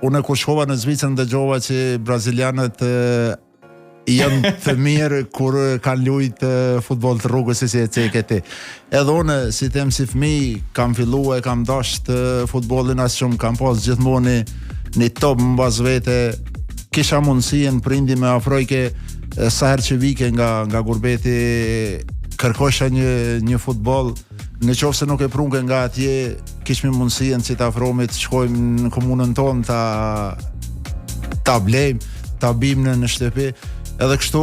unë kur shkova në Zvicër dëgjova që brazilianët janë të mirë kur kanë lujtë futboll të rrugës si e ceke ti. Edhe unë, si them si fëmijë, kam filluar, kam dasht futbollin as shumë, kam pas gjithmonë një top mbas vete, kisha mundësien prindi me afrojke sa herë që vike nga gurbeti, kërkosha një futboll, në qoftë se nuk e prunke nga atje, kishmi mundësien që ta afrohemi të shkojmë në komunën tonë, ta blejmë, ta bim në shtëpi. Edhe kështu,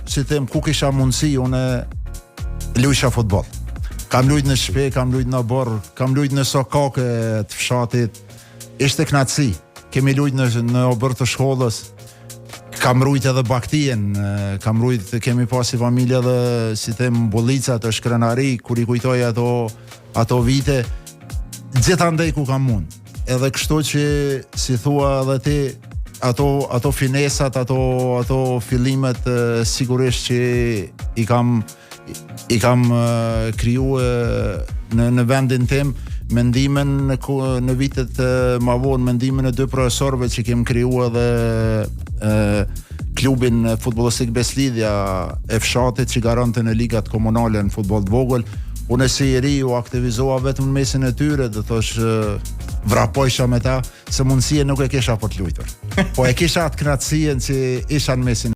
si them, ku kisha mundësi, unë lujsha futboll. Kam lujt në shtëpi, kam lujt në borë, kam lujt në sokake të fshatit. Ishte knatësi. Kemi lujt në obër të shkollës. Kam rujt edhe baktien, kemi pasi familje edhe, si them, bollica të shkrenari, kur i kujtoj ato vite, gjithandej ku kam mund. Edhe kështu që, si thua edhe ti, ato finesat, ato fillimet sigurisht që i kam kriju në vendin tim, mendimin në vitet ma vonë, mendimin e 2 profesorëve që kem kriju edhe klubin futbollistik Beslidhja e fshatit që garante në ligat komunale në futboll të vogël. Unë si i ri u aktivizoha vetëm në mesin e tyre, dhe thosh vrapojsha me ta, se mundësie nuk e kisha për të lujtur. Po e kisha atë knatësien që isha në mesin